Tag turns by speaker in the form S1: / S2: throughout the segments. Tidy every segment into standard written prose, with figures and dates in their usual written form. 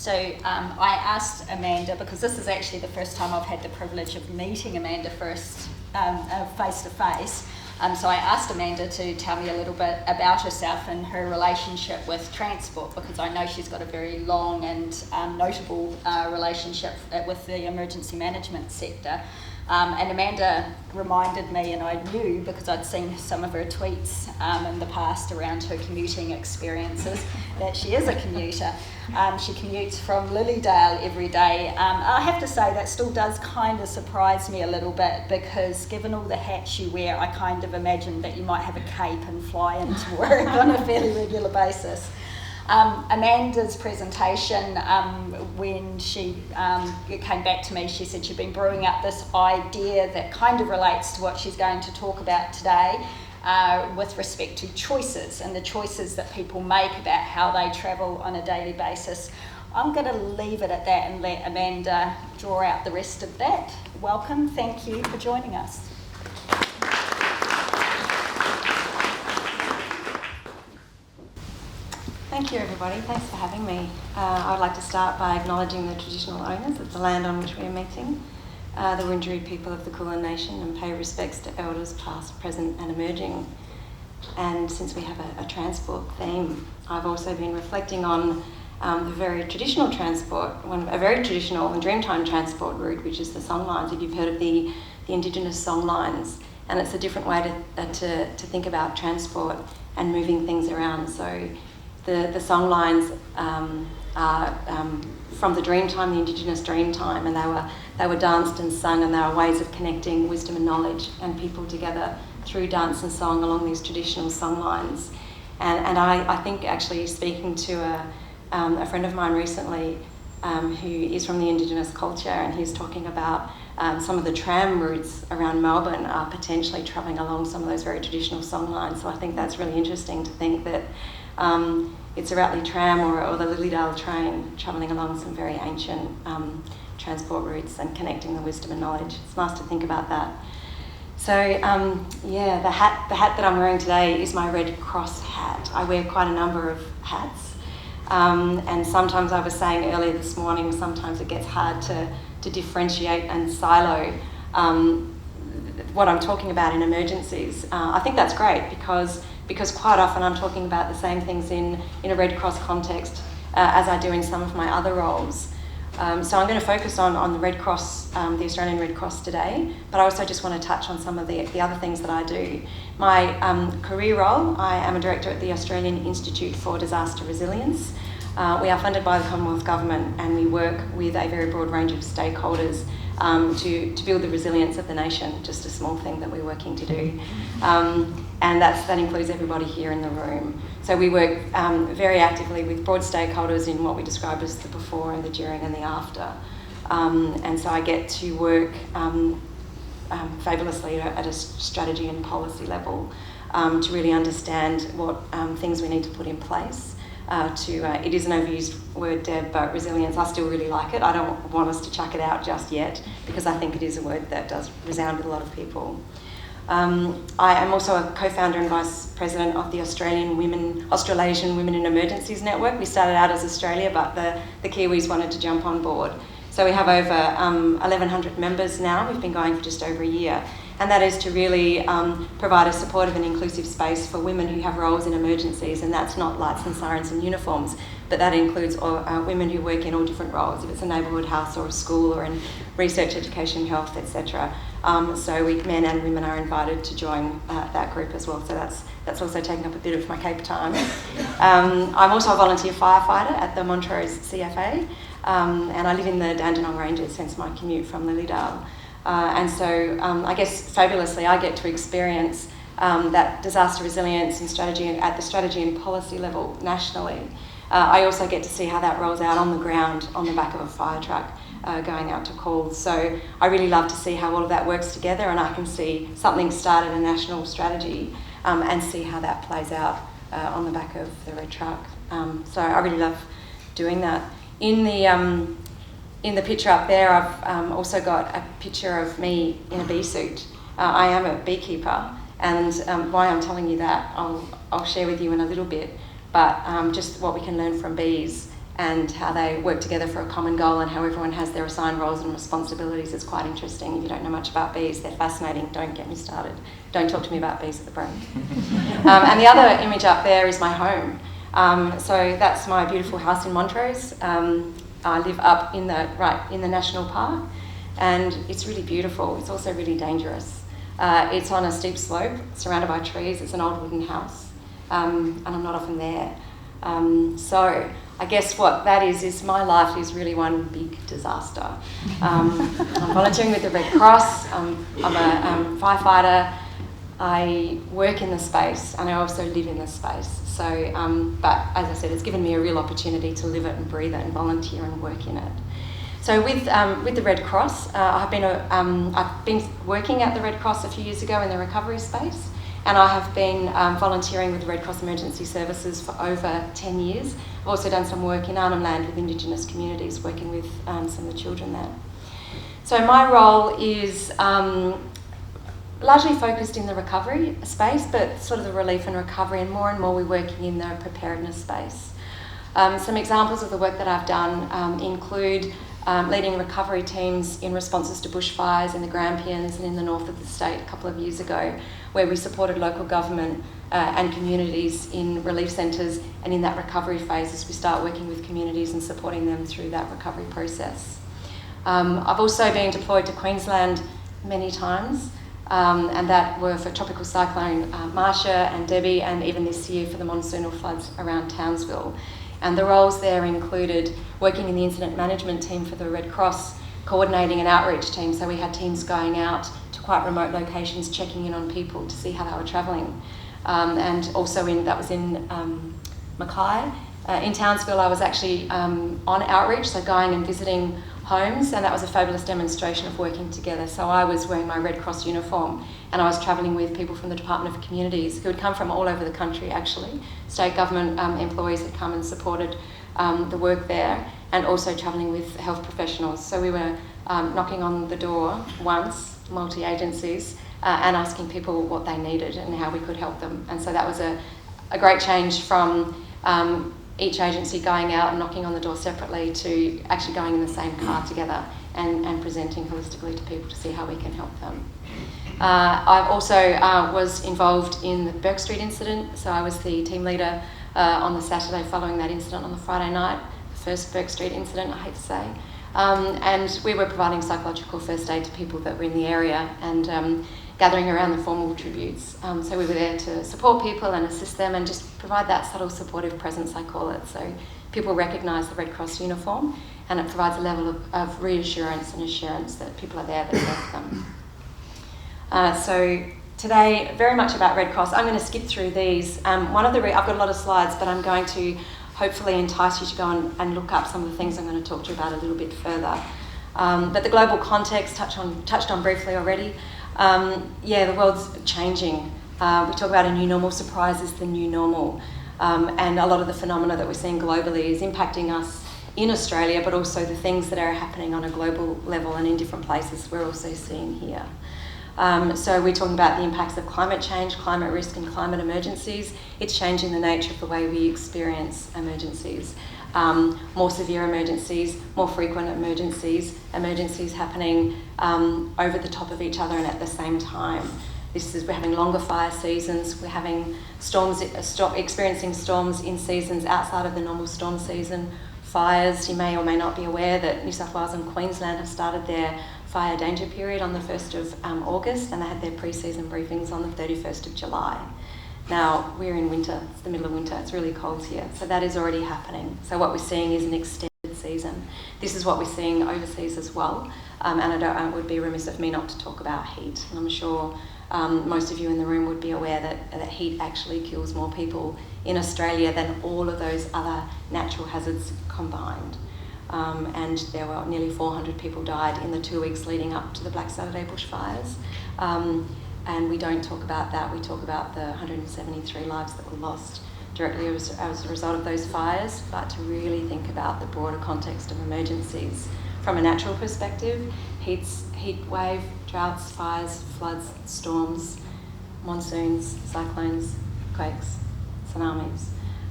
S1: So I asked Amanda, because this is actually the first time I've had the privilege of meeting Amanda face to face. So I asked Amanda to tell me a little bit about herself and her relationship with transport, because I know she's got a very long and notable relationship with the emergency management sector. And Amanda reminded me, and I knew because I'd seen some of her tweets in the past around her commuting experiences, that she is a commuter. She commutes from Lilydale every day. I have to say that still does kind of surprise me a little bit, because given all the hats you wear, I kind of imagined that you might have a cape and fly into work on a fairly regular basis. Amanda's presentation, when she came back to me, she said she'd been brewing up this idea that kind of relates to what she's going to talk about today, with respect to choices and the choices that people make about how they travel on a daily basis. I'm going to leave it at that and let Amanda draw out the rest of that. Welcome, thank you for joining us.
S2: Thank you, everybody. Thanks for having me. I would like to start by acknowledging the traditional owners of the land on which we are meeting, the Wurundjeri people of the Kulin Nation, and pay respects to elders past, present and emerging. And since we have a transport theme, I've also been reflecting on the very traditional transport, a very traditional and Dreamtime transport route, which is the songlines. If you've heard of the Indigenous songlines, and it's a different way to think about transport and moving things around. So the songlines are from the Dreamtime, the Indigenous Dreamtime, and they were danced and sung, and they were ways of connecting wisdom and knowledge and people together through dance and song along these traditional songlines. And I think actually speaking to a friend of mine recently who is from the Indigenous culture, and he's talking about some of the tram routes around Melbourne are potentially travelling along some of those very traditional songlines. So I think that's really interesting to think that it's a Ratley tram or the Lilydale train travelling along some very ancient transport routes and connecting the wisdom and knowledge. It's nice to think about that. So the hat that I'm wearing today is my Red Cross hat. I wear quite a number of hats, and sometimes, I was saying earlier this morning, sometimes it gets hard to differentiate and silo what I'm talking about in emergencies. I think that's great because quite often I'm talking about the same things in a Red Cross context as I do in some of my other roles. So I'm going to focus on the Red Cross, the Australian Red Cross today, but I also just want to touch on some of the other things that I do. My career role, I am a director at the Australian Institute for Disaster Resilience. We are funded by the Commonwealth Government, and we work with a very broad range of stakeholders to build the resilience of the nation, just a small thing that we're working to do. And that includes everybody here in the room. So we work very actively with broad stakeholders in what we describe as the before and the during and the after. And so I get to work fabulously at a strategy and policy level to really understand what things we need to put in place. It is an overused word, Deb, but resilience, I still really like it. I don't want us to chuck it out just yet, because I think it is a word that does resound with a lot of people. I am also a co-founder and vice president of the Australasian Women in Emergencies Network. We started out as Australia, but the Kiwis wanted to jump on board. So we have over 1,100 members now. We've been going for just over a year. And that is to really provide a supportive and inclusive space for women who have roles in emergencies, and that's not lights and sirens and uniforms, but that includes women who work in all different roles, if it's a neighbourhood house or a school or in research, education, health, etc. So men and women are invited to join that group as well, so that's also taking up a bit of my cape time. I'm also a volunteer firefighter at the Montrose CFA, and I live in the Dandenong Ranges, hence my commute from Lilydale. And so I guess fabulously I get to experience that disaster resilience and strategy at the strategy and policy level nationally. I also get to see how that rolls out on the ground on the back of a fire truck going out to calls. So I really love to see how all of that works together, and I can see something start at a national strategy and see how that plays out on the back of the red truck. So I really love doing that. In the picture up there, I've also got a picture of me in a bee suit. I am a beekeeper, and why I'm telling you that, I'll share with you in a little bit, but just what we can learn from bees and how they work together for a common goal and how everyone has their assigned roles and responsibilities is quite interesting. If you don't know much about bees, they're fascinating. Don't get me started. Don't talk to me about bees at the break. And the other image up there is my home. So that's my beautiful house in Montrose. I live up in the national park, and it's really beautiful. It's also really dangerous. It's on a steep slope, surrounded by trees. It's an old wooden house, and I'm not often there. So I guess what that is my life is really one big disaster. I'm volunteering with the Red Cross. I'm a firefighter. I work in the space and I also live in the space. So, but as I said, it's given me a real opportunity to live it and breathe it and volunteer and work in it. So with the Red Cross, I've been working at the Red Cross a few years ago in the recovery space, and I have been volunteering with the Red Cross Emergency Services for over 10 years. I've also done some work in Arnhem Land with Indigenous communities, working with some of the children there. So my role is largely focused in the recovery space, but sort of the relief and recovery, and more we're working in the preparedness space. Some examples of the work that I've done include leading recovery teams in responses to bushfires in the Grampians and in the north of the state a couple of years ago, where we supported local government and communities in relief centres and in that recovery phase as we start working with communities and supporting them through that recovery process. I've also been deployed to Queensland many times, and that were for Tropical Cyclone Marsha and Debbie, and even this year for the monsoonal floods around Townsville. And the roles there included working in the incident management team for the Red Cross, coordinating an outreach team. So we had teams going out to quite remote locations, checking in on people to see how they were travelling. And also that was in Mackay. In Townsville, I was actually on outreach, so going and visiting homes, and that was a fabulous demonstration of working together. So I was wearing my Red Cross uniform, and I was travelling with people from the Department of Communities who had come from all over the country, actually. State government employees had come and supported the work there, and also travelling with health professionals. So we were knocking on the door once, multi-agencies, and asking people what they needed and how we could help them. And so that was a great change from each agency going out and knocking on the door separately to actually going in the same car together and presenting holistically to people to see how we can help them. I also was involved in the Burke Street incident, so I was the team leader on the Saturday following that incident on the Friday night, the first Burke Street incident, I hate to say. And we were providing psychological first aid to people that were in the area and gathering around the formal tributes. So we were there to support people and assist them and just provide that subtle supportive presence, I call it. So people recognise the Red Cross uniform, and it provides a level of reassurance and assurance that people are there that help them. So today, very much about Red Cross. I'm going to skip through these. I've got a lot of slides, but I'm going to hopefully entice you to go and look up some of the things I'm going to talk to you about a little bit further. But the global context, touched on briefly already. The world's changing. We talk about a new normal. Surprise is the new normal. And a lot of the phenomena that we're seeing globally is impacting us in Australia, but also the things that are happening on a global level and in different places we're also seeing here. So we're talking about the impacts of climate change, climate risk and climate emergencies. It's changing the nature of the way we experience emergencies. More severe emergencies, more frequent emergencies happening over the top of each other and at the same time. We're having longer fire seasons, we're having experiencing storms in seasons outside of the normal storm season. Fires, you may or may not be aware that New South Wales and Queensland have started their fire danger period on the 1st of August, and they had their pre-season briefings on the 31st of July. Now, we're in winter, it's the middle of winter, it's really cold here, so that is already happening. So what we're seeing is an extended season. This is what we're seeing overseas as well, and it would be remiss of me not to talk about heat. And I'm sure most of you in the room would be aware that heat actually kills more people in Australia than all of those other natural hazards combined. And there were nearly 400 people died in the 2 weeks leading up to the Black Saturday bushfires. And we don't talk about that. We talk about the 173 lives that were lost directly as a result of those fires, but to really think about the broader context of emergencies from a natural perspective: heat wave, droughts, fires, floods, storms, monsoons, cyclones, quakes, tsunamis.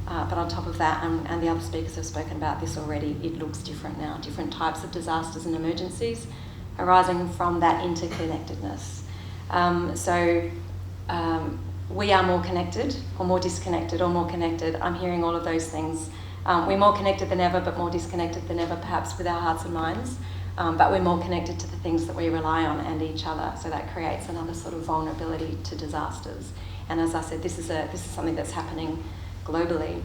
S2: But on top of that, and the other speakers have spoken about this already, it looks different now. Different types of disasters and emergencies arising from that interconnectedness. We are more connected, or more disconnected, or more connected. I'm hearing all of those things. We're more connected than ever, but more disconnected than ever, perhaps, with our hearts and minds. But we're more connected to the things that we rely on and each other. So that creates another sort of vulnerability to disasters. And as I said, this is something that's happening globally.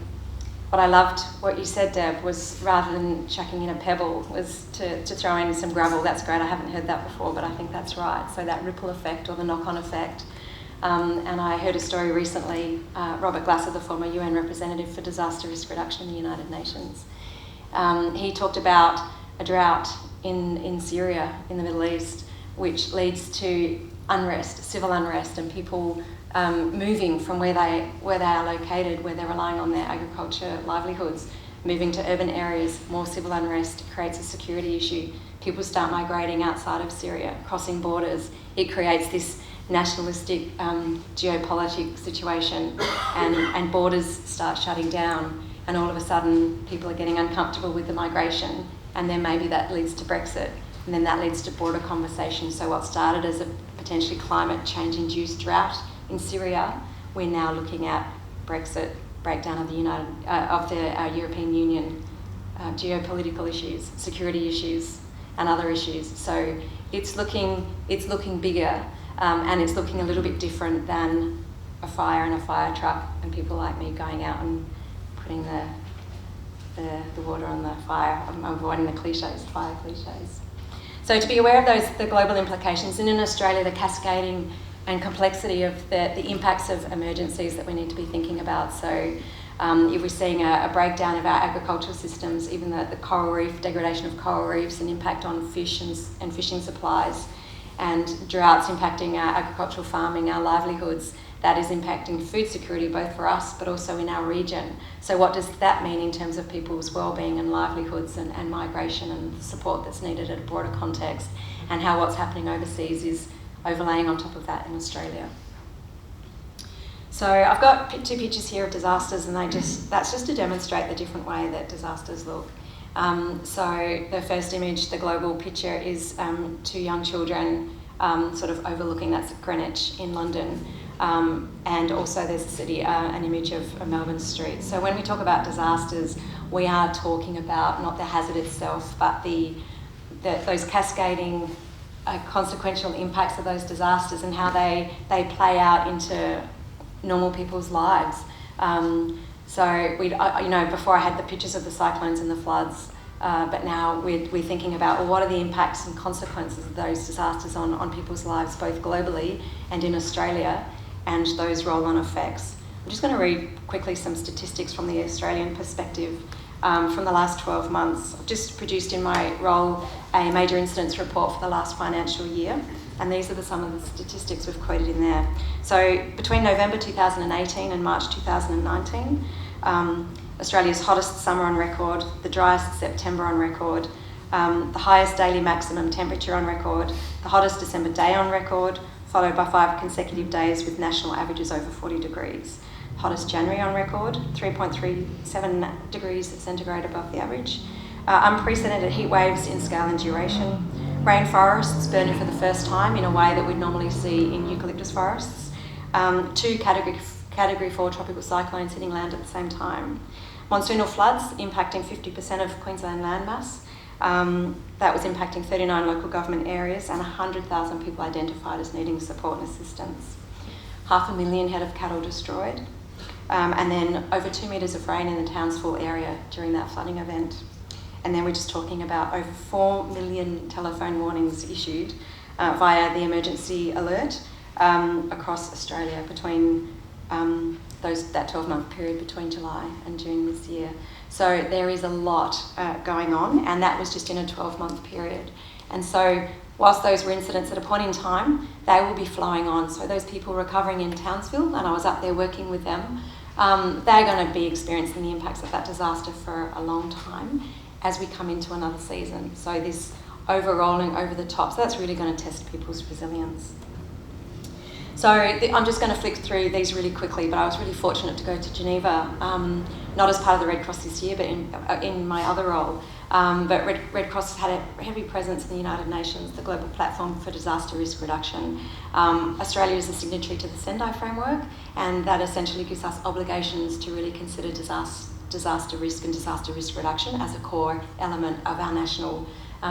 S2: What I loved, what you said, Deb, was rather than chucking in a pebble, was to throw in some gravel. That's great. I haven't heard that before, but I think that's right. So that ripple effect or the knock-on effect. And I heard a story recently, Robert Glasser, the former UN representative for disaster risk reduction in the United Nations. He talked about a drought in Syria, in the Middle East, which leads to unrest, civil unrest, and people moving from where they are located, where they're relying on their agriculture livelihoods, moving to urban areas. More civil unrest creates a security issue. People start migrating outside of Syria, crossing borders. It creates this nationalistic geopolitical situation, and borders start shutting down, and all of a sudden people are getting uncomfortable with the migration, and then maybe that leads to Brexit, and then that leads to broader conversations. So what started as a potentially climate change induced drought in Syria, we're now looking at Brexit, breakdown of the European Union, geopolitical issues, security issues, and other issues. So it's looking bigger. And it's looking a little bit different than a fire and a fire truck and people like me going out and putting the water on the fire. I'm avoiding the cliches, fire cliches. So to be aware of the global implications, and in Australia, the cascading and complexity of the impacts of emergencies that we need to be thinking about. So if we're seeing a breakdown of our agricultural systems, even the coral reef, degradation of coral reefs, and impact on fish and fishing supplies, and droughts impacting our agricultural farming, our livelihoods, that is impacting food security both for us but also in our region. So what does that mean in terms of people's well-being and livelihoods and migration and the support that's needed at a broader context, and how what's happening overseas is overlaying on top of that in Australia. So I've got two pictures here of disasters, and that's just to demonstrate the different way that disasters look. So the first image, the global picture, is two young children sort of overlooking, that's Greenwich in London, and also there's a city, an image of Melbourne Street. So when we talk about disasters, we are talking about not the hazard itself, but those cascading consequential impacts of those disasters and how they play out into normal people's lives. So before I had the pictures of the cyclones and the floods, but now we're thinking about, well, what are the impacts and consequences of those disasters on people's lives, both globally and in Australia, and those roll-on effects. I'm just going to read quickly some statistics from the Australian perspective from the last 12 months. I've just produced in my role a major incidents report for the last financial year, and these are some of the statistics we've quoted in there. So between November 2018 and March 2019, Australia's hottest summer on record, the driest September on record, the highest daily maximum temperature on record, the hottest December day on record, followed by 5 consecutive days with national averages over 40 degrees. Hottest January on record, 3.37 degrees centigrade above the average. Unprecedented heat waves in scale and duration. Rainforests burning for the first time in a way that we'd normally see in eucalyptus forests. 2 Category 4 tropical cyclones hitting land at the same time. Monsoonal floods impacting 50% of Queensland landmass. That was impacting 39 local government areas and 100,000 people identified as needing support and assistance. 500,000 head of cattle destroyed. And then over 2 metres of rain in the Townsville area during that flooding event. And then we're just talking about over 4 million telephone warnings issued via the emergency alert across Australia between that 12-month period between July and June this year. So there is a lot going on, and that was just in a 12-month period. And so whilst those were incidents at a point in time, they will be flowing on. So those people recovering in Townsville, and I was up there working with them, they're going to be experiencing the impacts of that disaster for a long time as we come into another season. So this overrolling over the top, so that's really going to test people's resilience. So I'm just going to flick through these really quickly, but I was really fortunate to go to Geneva, not as part of the Red Cross this year, but in my other role. But Red Cross has had a heavy presence in the United Nations, the global platform for disaster risk reduction. Australia is a signatory to the Sendai framework, and that essentially gives us obligations to really consider disaster risk and disaster risk reduction as a core element of our national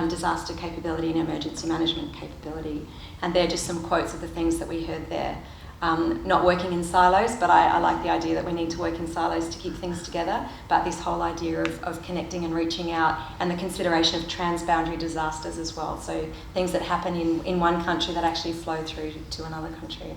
S2: disaster capability and emergency management capability. And they're just some quotes of the things that we heard there. Not working in silos, but I like the idea that we need to work in silos to keep things together, but this whole idea of connecting and reaching out, and the consideration of transboundary disasters as well, so things that happen in one country that actually flow through to another country.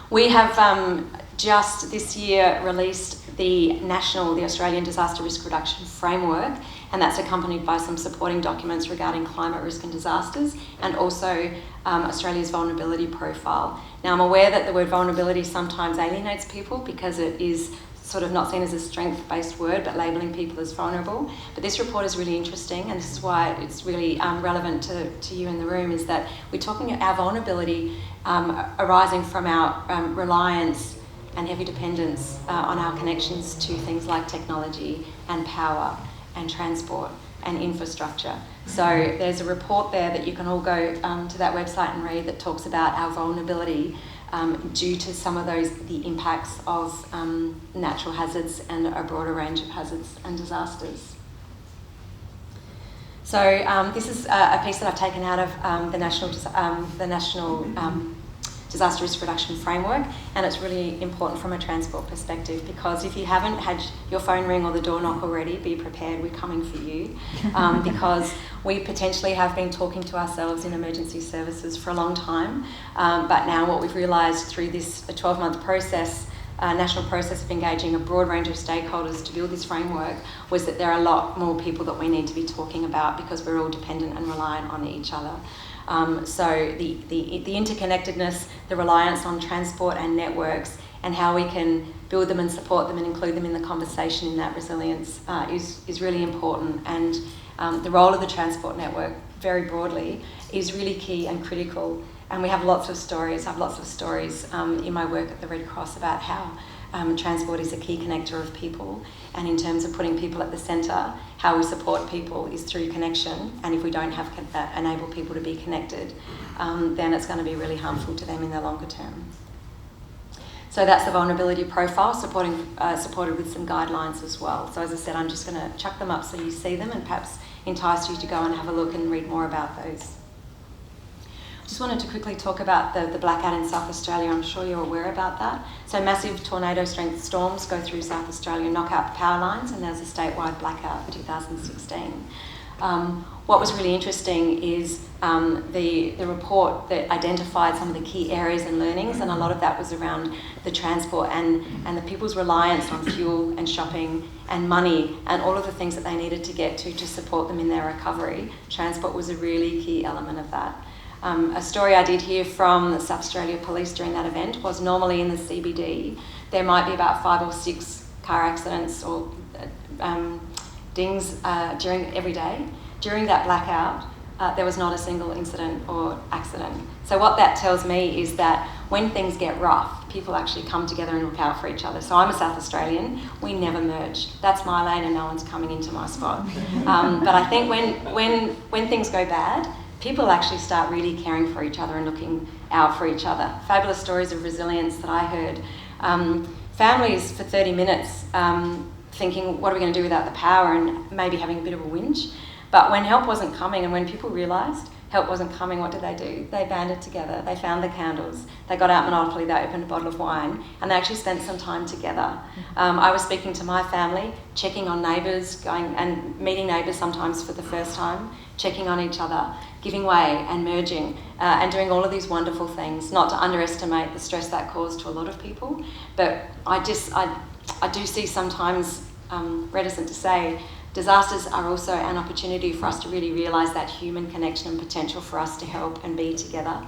S2: We have just this year released the Australian Disaster Risk Reduction Framework, and that's accompanied by some supporting documents regarding climate risk and disasters, and also Australia's vulnerability profile. Now, I'm aware that the word vulnerability sometimes alienates people because it is sort of not seen as a strength-based word, but labelling people as vulnerable. But this report is really interesting, and this is why it's really relevant to you in the room, is that we're talking about our vulnerability arising from our reliance and heavy dependence on our connections to things like technology and power and transport and infrastructure. So there's a report there that you can all go to that website and read that talks about our vulnerability due to some of the impacts of natural hazards and a broader range of hazards and disasters. So this is a piece that I've taken out of the National Disaster Risk Reduction Framework, and it's really important from a transport perspective, because if you haven't had your phone ring or the door knock already, be prepared, we're coming for you, because we potentially have been talking to ourselves in emergency services for a long time, but now what we've realised through this 12-month process, national process of engaging a broad range of stakeholders to build this framework, was that there are a lot more people that we need to be talking about, because we're all dependent and reliant on each other. So the interconnectedness, the reliance on transport and networks, and how we can build them and support them and include them in the conversation in that resilience is really important. And the role of the transport network, very broadly, is really key and critical. And we have lots of stories. I have lots of stories in my work at the Red Cross about how transport is a key connector of people, and in terms of putting people at the centre, how we support people is through connection, and if we don't have enable people to be connected, then it's going to be really harmful to them in the longer term. So that's the vulnerability profile, supported with some guidelines as well. So as I said, I'm just going to chuck them up so you see them, and perhaps entice you to go and have a look and read more about those. Just wanted to quickly talk about the blackout in South Australia. I'm sure you're aware about that. So massive tornado strength storms go through South Australia, knock out the power lines, and there's a statewide blackout in 2016. What was really interesting is the report that identified some of the key areas and learnings, and a lot of that was around the transport and the people's reliance on fuel and shopping and money and all of the things that they needed to get to support them in their recovery. Transport was a really key element of that. A story I did hear from the South Australia Police during that event was normally in the CBD there might be about 5 or 6 car accidents or dings during every day. During that blackout, there was not a single incident or accident. So what that tells me is that when things get rough, people actually come together and look out for each other. So I'm a South Australian, we never merge. That's my lane and no one's coming into my spot. But I think when things go bad, people actually start really caring for each other and looking out for each other. Fabulous stories of resilience that I heard. Families for 30 minutes thinking, what are we going to do without the power, and maybe having a bit of a whinge. But when help wasn't coming and when people realised help wasn't coming, what did? They banded together, they found the candles, they got out Monopoly, they opened a bottle of wine, and they actually spent some time together. I was speaking to my family, checking on neighbours, going and meeting neighbours sometimes for the first time, checking on each other, giving way and merging, and doing all of these wonderful things, not to underestimate the stress that caused to a lot of people. But I do see sometimes, reticent to say, disasters are also an opportunity for us to really realise that human connection and potential for us to help and be together.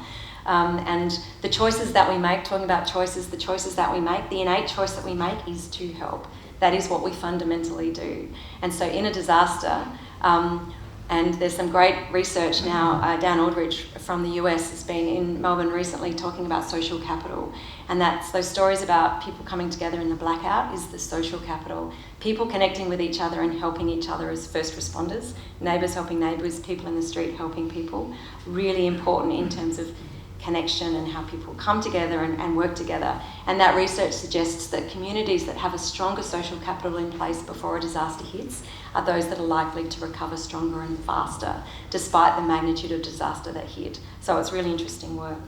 S2: And the choices that we make, talking about choices, the choices that we make, the innate choice that we make is to help. That is what we fundamentally do. And so in a disaster, And there's some great research now. Dan Aldrich from the US has been in Melbourne recently talking about social capital. And that's those stories about people coming together in the blackout is the social capital. People connecting with each other and helping each other as first responders, neighbours helping neighbours, people in the street helping people. Really important in terms of connection and how people come together and work together. And that research suggests that communities that have a stronger social capital in place before a disaster hits are those that are likely to recover stronger and faster, despite the magnitude of disaster that hit. So it's really interesting work.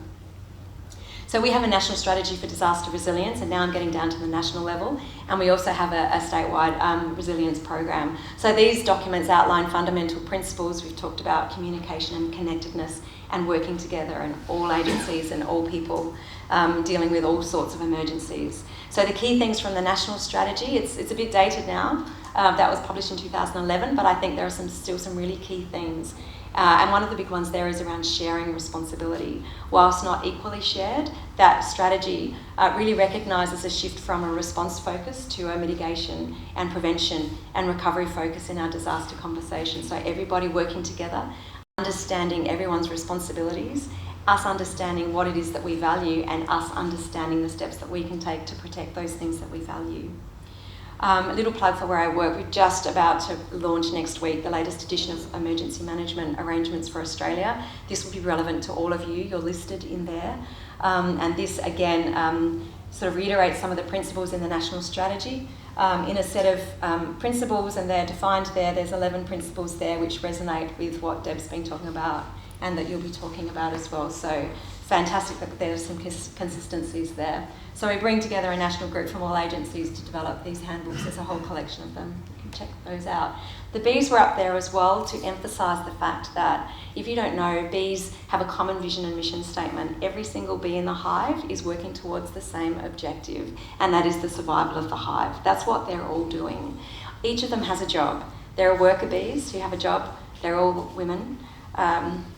S2: So we have a national strategy for disaster resilience, and now I'm getting down to the national level, and we also have a statewide resilience program. So these documents outline fundamental principles. We've talked about communication and connectedness and working together, and all agencies and all people dealing with all sorts of emergencies. So the key things from the national strategy, it's a bit dated now. That was published in 2011, but I think there are still some really key things. And one of the big ones there is around sharing responsibility. Whilst not equally shared, that strategy really recognises a shift from a response focus to a mitigation and prevention and recovery focus in our disaster conversation. So everybody working together, understanding everyone's responsibilities, us understanding what it is that we value, and us understanding the steps that we can take to protect those things that we value. A little plug for where I work. We're just about to launch next week the latest edition of Emergency Management Arrangements for Australia. This will be relevant to all of you. You're listed in there. And this, again, sort of reiterates some of the principles in the national strategy. In a set of principles, and they're defined there, there's 11 principles there which resonate with what Deb's been talking about and that you'll be talking about as well. So fantastic that there's some consistencies there. So we bring together a national group from all agencies to develop these handbooks. There's a whole collection of them. You can check those out. The bees were up there as well to emphasise the fact that, if you don't know, bees have a common vision and mission statement. Every single bee in the hive is working towards the same objective, and that is the survival of the hive. That's what they're all doing. Each of them has a job. There are worker bees who have a job. They're all women,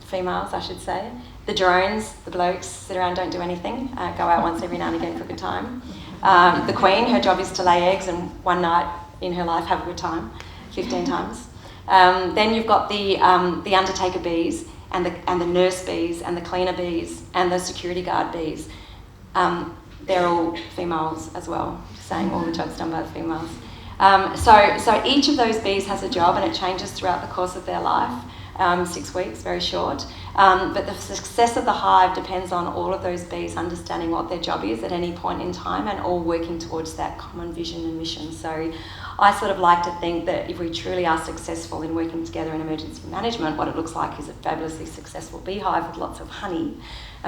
S2: females, I should say. The drones, the blokes, sit around, don't do anything, go out once every now and again for a good time. The queen, her job is to lay eggs and one night in her life have a good time, 15 times. Then you've got the undertaker bees and the nurse bees and the cleaner bees and the security guard bees. They're all females as well, saying all the jobs done by the females. So each of those bees has a job, and it changes throughout the course of their life. 6 weeks, very short. But the success of the hive depends on all of those bees understanding what their job is at any point in time and all working towards that common vision and mission. So I sort of like to think that if we truly are successful in working together in emergency management, what it looks like is a fabulously successful beehive with lots of honey,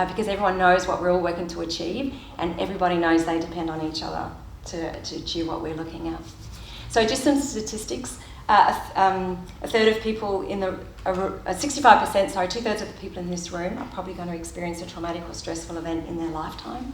S2: because everyone knows what we're all working to achieve and everybody knows they depend on each other to achieve what we're looking at. So just some statistics. A third of people in the 65%, sorry, 2/3 of the people in this room are probably going to experience a traumatic or stressful event in their lifetime.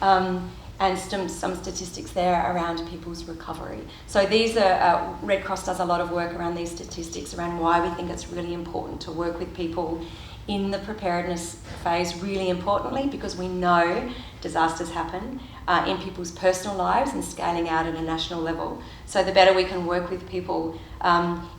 S2: And some statistics there around people's recovery. So these are, Red Cross does a lot of work around these statistics, around why we think it's really important to work with people in the preparedness phase, really importantly, because we know disasters happen in people's personal lives and scaling out at a national level. So the better we can work with people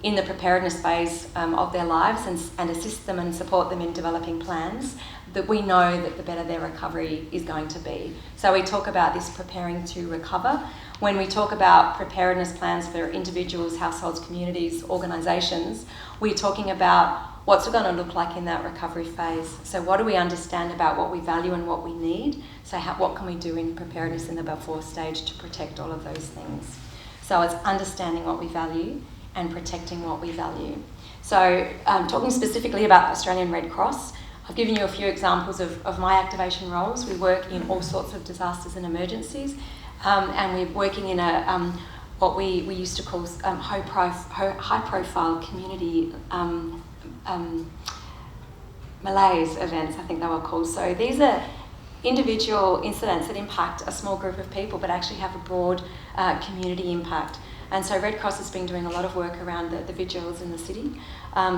S2: in the preparedness phase of their lives and assist them and support them in developing plans, that we know that the better their recovery is going to be. So we talk about this preparing to recover. When we talk about preparedness plans for individuals, households, communities, organisations, we're talking about what's it going to look like in that recovery phase. So what do we understand about what we value and what we need? So what can we do in preparedness in the before stage to protect all of those things? So it's understanding what we value and protecting what we value. So talking specifically about Australian Red Cross, I've given you a few examples of my activation roles. We work in all sorts of disasters and emergencies, and we're working in a what we used to call high-profile community malaise events, I think they were called. So these are individual incidents that impact a small group of people but actually have a broad community impact. And so Red Cross has been doing a lot of work around the vigils in the city.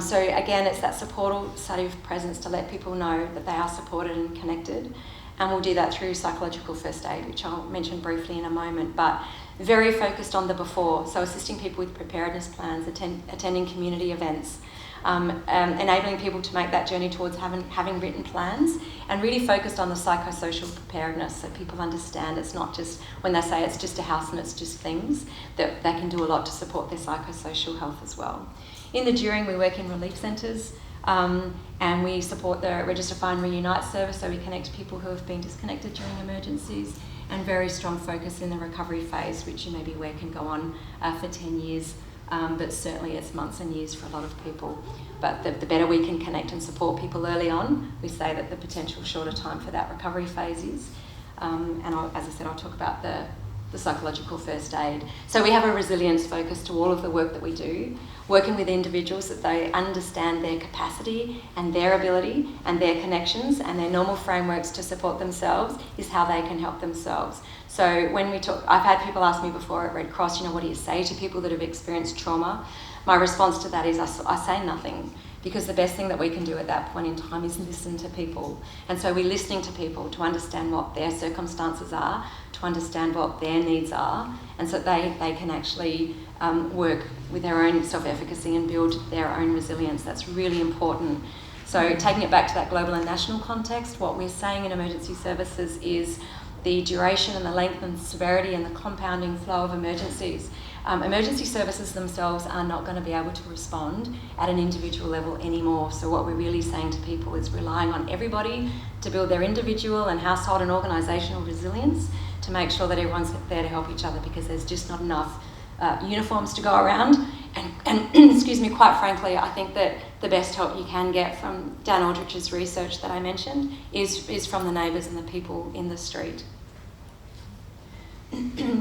S2: So again, it's that supportive presence to let people know that they are supported and connected. And we'll do that through psychological first aid, which I'll mention briefly in a moment, but very focused on the before. So assisting people with preparedness plans, attending community events, enabling people to make that journey towards having written plans, and really focused on the psychosocial preparedness, so people understand it's not just when they say it's just a house and it's just things, that they can do a lot to support their psychosocial health as well. In the during, we work in relief centres, and we support the Register Find Reunite service, so we connect people who have been disconnected during emergencies, and very strong focus in the recovery phase, which you may be aware can go on for 10 years, but certainly it's months and years for a lot of people. But the better we can connect and support people early on, we say that the potential shorter time for that recovery phase is. As I said, I'll talk about the psychological first aid. So we have a resilience focus to all of the work that we do, working with individuals that they understand their capacity and their ability and their connections and their normal frameworks to support themselves is how they can help themselves. So when we talk, I've had people ask me before at Red Cross, what do you say to people that have experienced trauma? My response to that is I say nothing, because the best thing that we can do at that point in time is listen to people. And so we're listening to people to understand what their circumstances are, to understand what their needs are, and so they can actually work with their own self-efficacy and build their own resilience. That's really important. So taking it back to that global and national context, what we're saying in emergency services is the duration and the length and severity and the compounding flow of emergencies. Emergency services themselves are not going to be able to respond at an individual level anymore. So what we're really saying to people is relying on everybody to build their individual and household and organisational resilience to make sure that everyone's there to help each other, because there's just not enough uniforms to go around. And excuse me, quite frankly, I think that the best help you can get from Dan Aldrich's research that I mentioned is from the neighbours and the people in the street.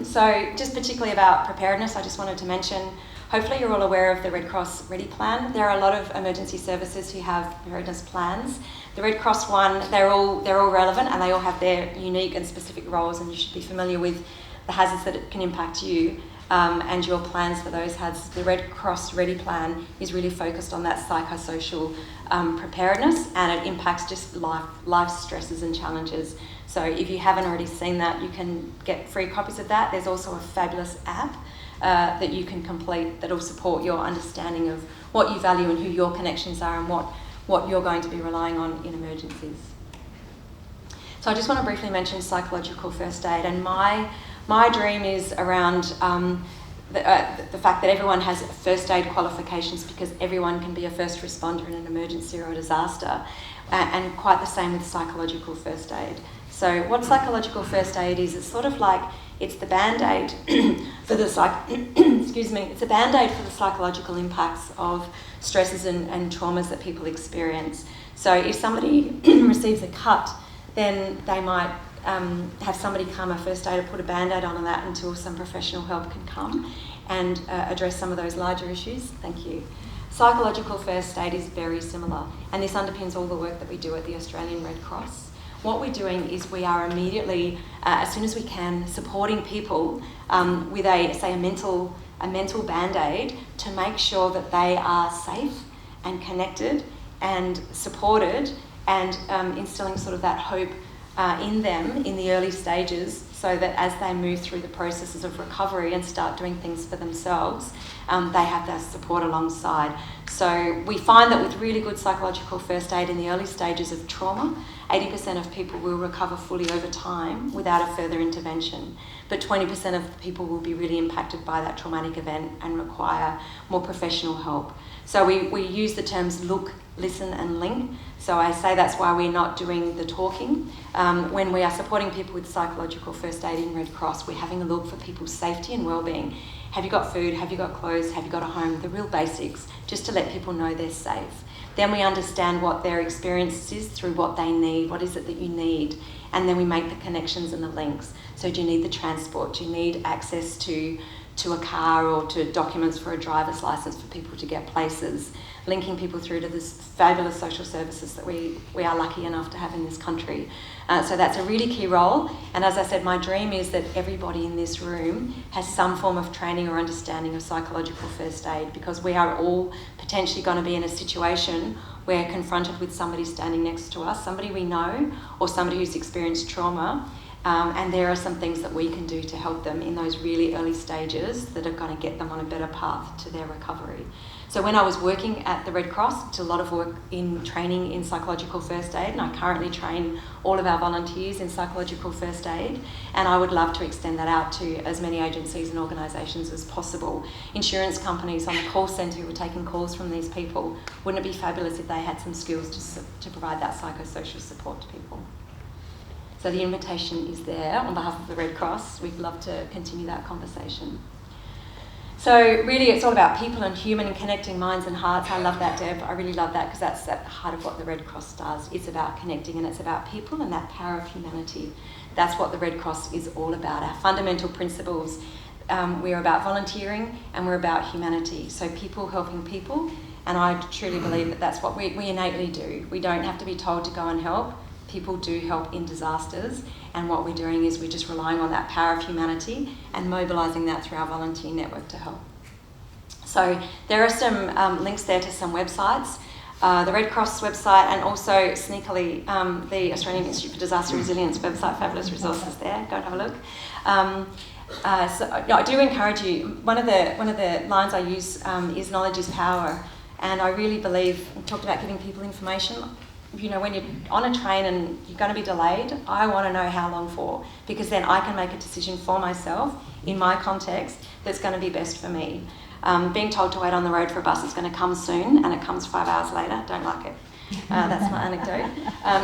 S2: So just particularly about preparedness, I just wanted to mention, hopefully you're all aware of the Red Cross Ready Plan. There are a lot of emergency services who have preparedness plans. The Red Cross one, they're all relevant, and they all have their unique and specific roles, and you should be familiar with the hazards that it can impact you and your plans for those hazards. The Red Cross Ready Plan is really focused on that psychosocial preparedness, and it impacts just life stresses and challenges. So if you haven't already seen that, you can get free copies of that. There's also a fabulous app that you can complete that will support your understanding of what you value and who your connections are and what you're going to be relying on in emergencies. So I just want to briefly mention psychological first aid, and my dream is around the fact that everyone has first aid qualifications, because everyone can be a first responder in an emergency or a disaster, and quite the same with psychological first aid. So what psychological first aid is, it's sort of like, it's the band-aid for the it's a band-aid for the psychological impacts of stresses and traumas that people experience. So if somebody receives a cut, then they might have somebody come, a first aider, put a band-aid on that until some professional help can come and address some of those larger issues. Thank you. Psychological first aid is very similar, and this underpins all the work that we do at the Australian Red Cross. What we're doing is we are immediately, as soon as we can, supporting people with a mental band-aid to make sure that they are safe and connected and supported, and instilling sort of that hope in them in the early stages, so that as they move through the processes of recovery and start doing things for themselves, they have that support alongside. So we find that with really good psychological first aid in the early stages of trauma, 80% of people will recover fully over time without a further intervention. But 20% of the people will be really impacted by that traumatic event and require more professional help. So we use the terms look, listen and link. So I say that's why we're not doing the talking. When we are supporting people with psychological first aid in Red Cross, we're having a look for people's safety and well-being. Have you got food? Have you got clothes? Have you got a home? The real basics, just to let people know they're safe. Then we understand what their experience is through what they need. What is it that you need? And then we make the connections and the links. So do you need the transport? Do you need access to a car or to documents for a driver's license for people to get places? Linking people through to this fabulous social services that we are lucky enough to have in this country. So that's a really key role. And as I said, my dream is that everybody in this room has some form of training or understanding of psychological first aid, because we are all potentially going to be in a situation where confronted with somebody standing next to us, somebody we know or somebody who's experienced trauma, And there are some things that we can do to help them in those really early stages that are going to get them on a better path to their recovery. So when I was working at the Red Cross, did a lot of work in training in psychological first aid, and I currently train all of our volunteers in psychological first aid, and I would love to extend that out to as many agencies and organisations as possible. Insurance companies on the call centre who are taking calls from these people, wouldn't it be fabulous if they had some skills to provide that psychosocial support to people? So the invitation is there on behalf of the Red Cross. We'd love to continue that conversation. So really it's all about people and human and connecting minds and hearts. I love that, Deb. I really love that because that's at the heart of what the Red Cross does. It's about connecting and it's about people and that power of humanity. That's what the Red Cross is all about. Our fundamental principles, we're about volunteering and we're about humanity. So people helping people, and I truly believe that that's what we innately do. We don't have to be told to go and help. People do help in disasters, and what we're doing is we're just relying on that power of humanity and mobilising that through our volunteer network to help. So there are some links there to some websites, the Red Cross website, and also sneakily the Australian Institute for Disaster Resilience website. Fabulous resources there. Go and have a look. I do encourage you. One of the lines I use is knowledge is power, and I really believe. We talked about giving people information. You know, when you're on a train and you're going to be delayed, I want to know how long for, because then I can make a decision for myself in my context that's going to be best for me. Being told to wait on the road for a bus is going to come soon and it comes 5 hours later, don't like it. That's my anecdote.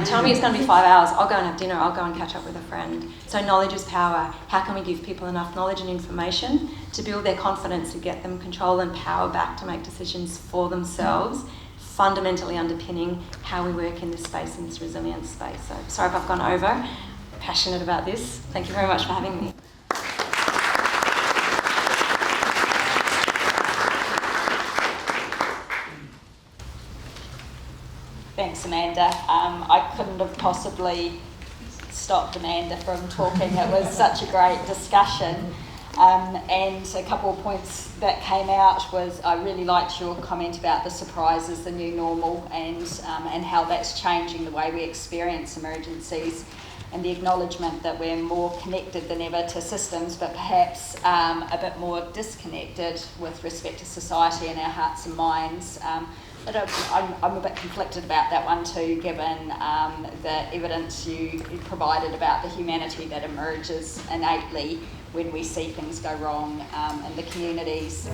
S2: Tell me it's going to be 5 hours, I'll go and have dinner, I'll go and catch up with a friend. So knowledge is power. How can we give people enough knowledge and information to build their confidence, to get them control and power back to make decisions for themselves, fundamentally underpinning how we work in this space, in this resilience space. So sorry if I've gone over. Passionate about this. Thank you very much for having me.
S1: Thanks, Amanda. I couldn't have possibly stopped Amanda from talking. It was such a great discussion. And a couple of points that came out was I really liked your comment about the surprise as the new normal and how that's changing the way we experience emergencies, and the acknowledgement that we're more connected than ever to systems, but perhaps a bit more disconnected with respect to society and our hearts and minds. But I'm a bit conflicted about that one too, given the evidence you provided about the humanity that emerges innately when we see things go wrong in the communities.